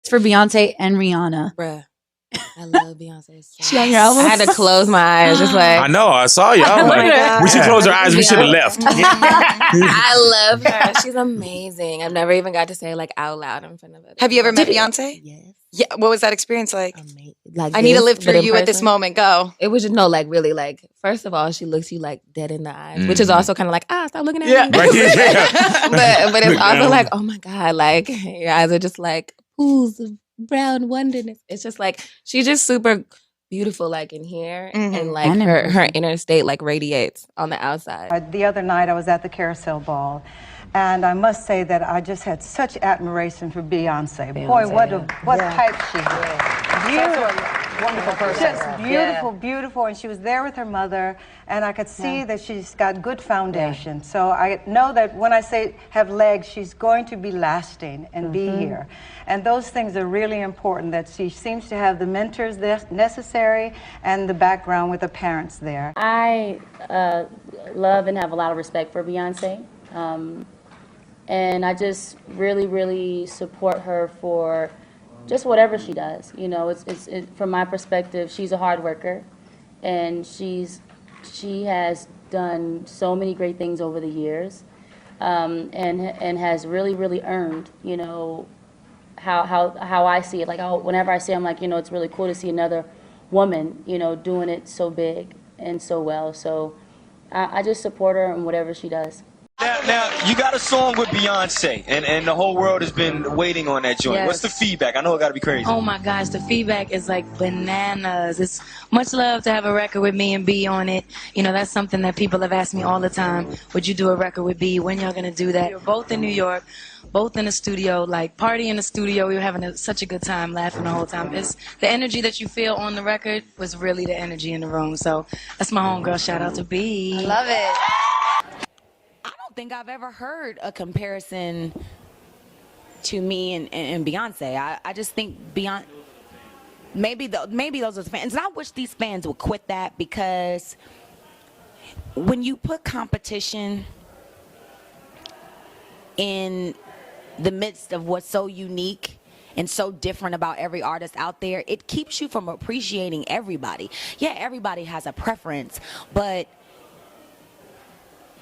It's for Beyonce and Rihanna. Bruh. I love Beyonce. She on your album? I had to close my eyes, just like I know. I saw you. I'm like, when she closed her eyes, we should have left. I love her. She's amazing. I've never even got to say like out loud in front of it. Have you ever met Beyonce? Yes. Yeah. What was that experience like? Amazing. Like I need to this, live but through in you at this person. moment. Go. It was just like really like, first of all, she looks you like dead in the eyes, which is also kind of like, stop looking at me. Right, yeah. but it's also like, oh my God, like your eyes are just like pools of brown wonderness. It's just like, she's just super beautiful like in here and like her inner state like radiates on the outside. The other night I was at the Carousel Ball, and I must say that I just had such admiration for Beyonce. Boy, what type she is. Beautiful. Wonderful person. Just beautiful, beautiful. And she was there with her mother, and I could see that she's got good foundation. So I know that when I say have legs, she's going to be lasting and be here. And those things are really important, that she seems to have the mentors necessary and the background with the parents there. I love and have a lot of respect for Beyonce. And I just really, really support her for just whatever she does. You know, it's from my perspective, she's a hard worker, and she has done so many great things over the years, and has really, really earned, you know, how I see it. Like, whenever I see it, I'm like, you know, it's really cool to see another woman, you know, doing it so big and so well. So I just support her in whatever she does. Now, you got a song with Beyonce, and the whole world has been waiting on that joint. Yes. What's the feedback? I know it got to be crazy. Oh my gosh, the feedback is like bananas. It's much love to have a record with me and B on it. You know, that's something that people have asked me all the time. Would you do a record with B? When y'all gonna do that? We're both in New York, both in the studio, like party in the studio. We were having such a good time, laughing the whole time. It's the energy that you feel on the record was really the energy in the room. So that's my homegirl. Shout out to B. I love it. I don't think I've ever heard a comparison to me and Beyonce. I just think Beyonce, maybe those are the fans. And I wish these fans would quit that, because when you put competition in the midst of what's so unique and so different about every artist out there, it keeps you from appreciating everybody. Yeah, everybody has a preference, but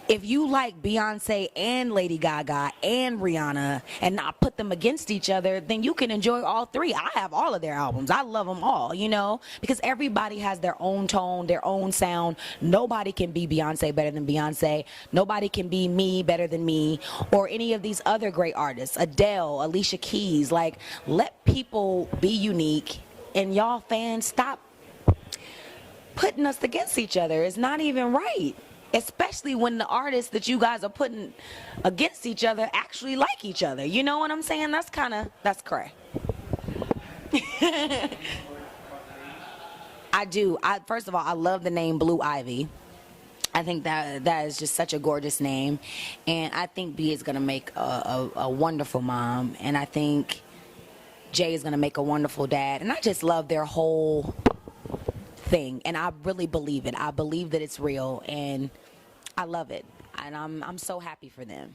if you like Beyonce and Lady Gaga and Rihanna and not put them against each other, then you can enjoy all three. I have all of their albums. I love them all, you know, because everybody has their own tone, their own sound. Nobody can be Beyonce better than Beyonce. Nobody can be me better than me, or any of these other great artists, Adele, Alicia Keys. Like, let people be unique, and y'all fans, stop putting us against each other. It's not even right. Especially when the artists that you guys are putting against each other actually like each other. You know what I'm saying? That's cray. I do. First of all, I love the name Blue Ivy. I think that is just such a gorgeous name. And I think B is going to make a wonderful mom. And I think Jay is going to make a wonderful dad. And I just love their whole thing, and I really believe it. I believe that it's real, and I love it, and I'm so happy for them.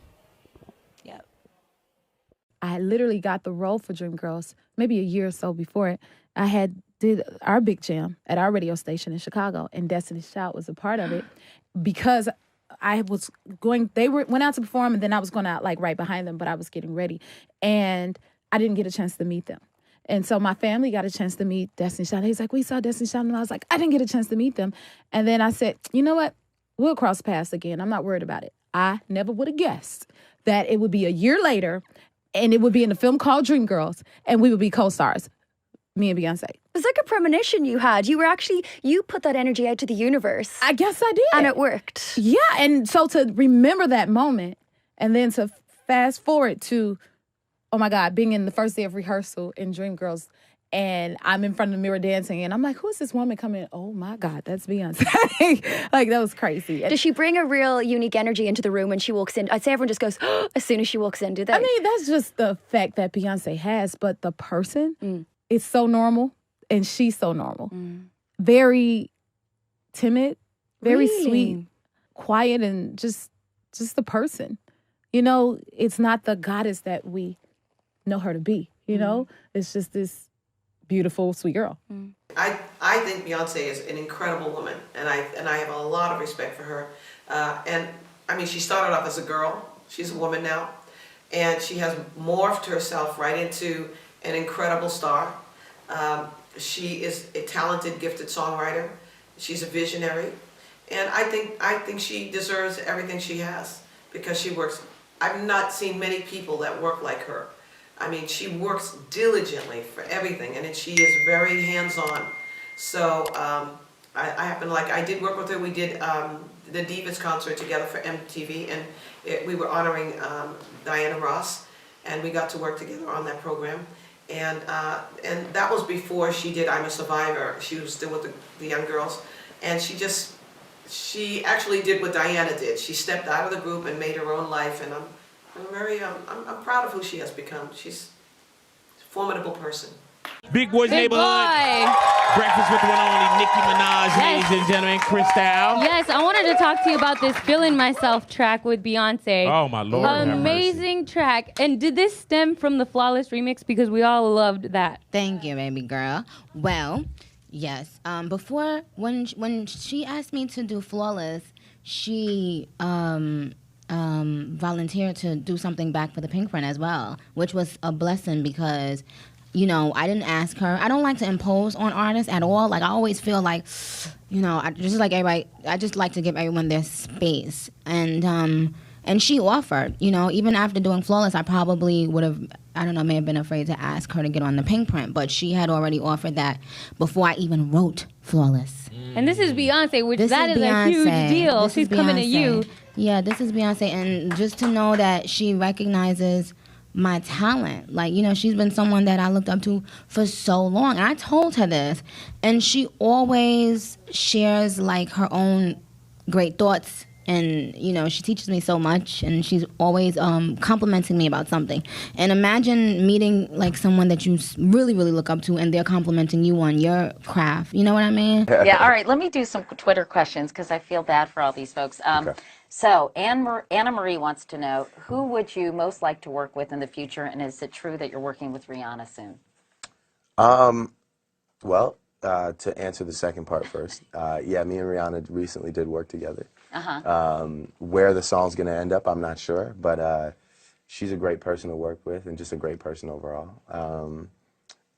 Yep. I literally got the role for Dreamgirls maybe a year or so before it. I did our big jam at our radio station in Chicago, and Destiny's Child was a part of it, because I was going. They went out to perform, and then I was going out like right behind them, but I was getting ready, and I didn't get a chance to meet them. And so my family got a chance to meet Destiny's Child. He's like, we saw Destiny's Child. And I was like, I didn't get a chance to meet them. And then I said, you know what? We'll cross paths again. I'm not worried about it. I never would have guessed that it would be a year later, and it would be in a film called Dreamgirls, and we would be co-stars, me and Beyonce. It was like a premonition you had. You put that energy out to the universe. I guess I did. And it worked. Yeah, and so to remember that moment, and then to fast forward to, oh my God, being in the first day of rehearsal in Dreamgirls, and I'm in front of the mirror dancing, and I'm like, who is this woman coming? Oh my God, that's Beyonce. Like, that was crazy. Does she bring a real unique energy into the room when she walks in? I'd say everyone just goes, as soon as she walks in, do they? I mean, that's just the fact that Beyonce has, but the person is so normal, and she's so normal. Very timid, very sweet, quiet, and just the person. You know, it's not the goddess that we know her to be. You know, it's just this beautiful, sweet girl. I think Beyonce is an incredible woman, and I have a lot of respect for her. And I mean, she started off as a girl. She's a woman now, and she has morphed herself right into an incredible star. She is a talented, gifted songwriter. She's a visionary, and I think she deserves everything she has because she works. I've not seen many people that work like her. I mean, she works diligently for everything, and she is very hands-on. So I happen to I did work with her. We did the Divas concert together for MTV, and we were honoring Diana Ross, and we got to work together on that program. And that was before she did I'm a Survivor. She was still with the young girls, and she actually did what Diana did. She stepped out of the group and made her own life, and I'm proud of who she has become. She's a formidable person. Big Boys Neighborhood. Breakfast with the one and only Nicki Minaj, ladies and gentlemen, Crystal. Yes, I wanted to talk to you about this Feeling Myself track with Beyonce. Oh, my Lord. Amazing track. And did this stem from the Flawless remix? Because we all loved that. Thank you, baby girl. Well, yes. Before, when she asked me to do Flawless, she volunteered to do something back for the Pink Print as well, which was a blessing because, you know, I didn't ask her. I don't like to impose on artists at all. Like, I always feel like, you know, I just like to give everyone their space. And she offered, you know, even after doing Flawless, I probably would have, I don't know, may have been afraid to ask her to get on the Pink Print, but she had already offered that before I even wrote Flawless. And this is Beyonce, which This that is Beyonce. a huge deal. This She's is coming to Beyonce. you. Yeah, this is Beyonce, and just to know that she recognizes my talent. Like, you know, she's been someone that I looked up to for so long. And I told her this, and she always shares, like, her own great thoughts. And, you know, she teaches me so much, and she's always complimenting me about something. And imagine meeting, like, someone that you really, really look up to, and they're complimenting you on your craft. You know what I mean? Yeah, all right, let me do some Twitter questions, because I feel bad for all these folks. Okay. So, Anna Marie wants to know, who would you most like to work with in the future, and is it true that you're working with Rihanna soon? Well, to answer the second part first, yeah, me and Rihanna recently did work together. Where the song's gonna end up, I'm not sure, but she's a great person to work with and just a great person overall.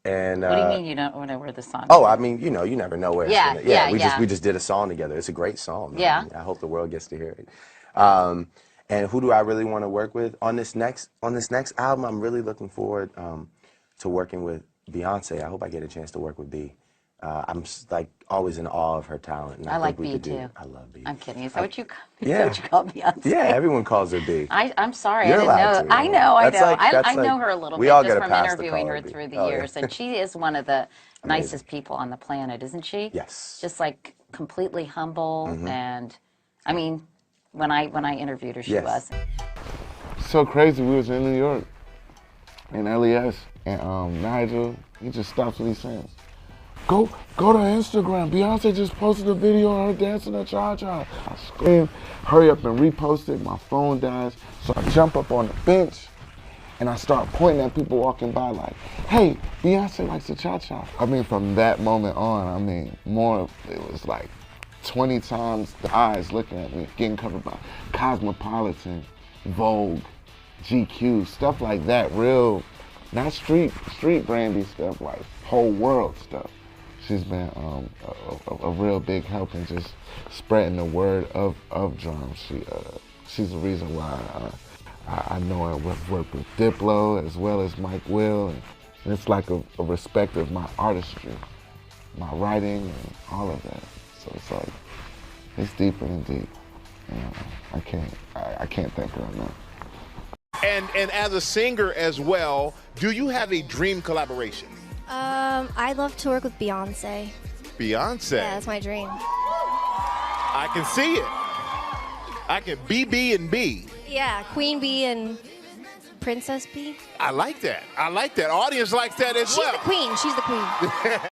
And what do you mean you don't know where the song? Oh, I mean, you know, you never know where it's gonna. Yeah, we just did a song together. It's a great song. Yeah. I mean, I hope the world gets to hear it. And who do I really want to work with on this next album? I'm really looking forward to working with Beyonce. I hope I get a chance to work with B. I'm like always in awe of her talent. And I like think we B could too. I love B. I'm kidding. Is that what you? Yeah. Is that what you call Beyonce? Yeah, everyone calls her B. I'm sorry. You're I didn't allowed know. to, I know. That's like- that's I know like- her a little we bit all just gotta from pass the interviewing call her to B. through the Oh, yeah. years, and she is one of the nicest people on the planet, isn't she? Yes. Just like completely humble, Mhm. and I mean, when I interviewed her, she Yes. was. So crazy. We was in New York, in LES, and Nigel, he just stops what he's saying. Go to Instagram. Beyonce just posted a video of her dancing the cha-cha. I scream, hurry up and repost it. My phone dies. So I jump up on the bench and I start pointing at people walking by like, hey, Beyonce likes the cha-cha. I mean, from that moment on, I mean, it was like 20 times the eyes looking at me, getting covered by Cosmopolitan, Vogue, GQ, stuff like that, real, not street Brandy stuff, like whole world stuff. She's been a real big help in just spreading the word of D.R.A.M. She's the reason why I know I worked with Diplo as well as Mike Will. And it's like a respect of my artistry, my writing, and all of that. So it's like, it's deeper than deep. You know, I can't thank her enough. And as a singer as well, do you have a dream collaboration? I'd love to work with Beyonce. Beyonce? Yeah, that's my dream. I can see it. I can BB and B. Yeah, Queen Bee and Princess Bee. I like that. I like that. Audience likes that as well. She's the queen. She's the queen.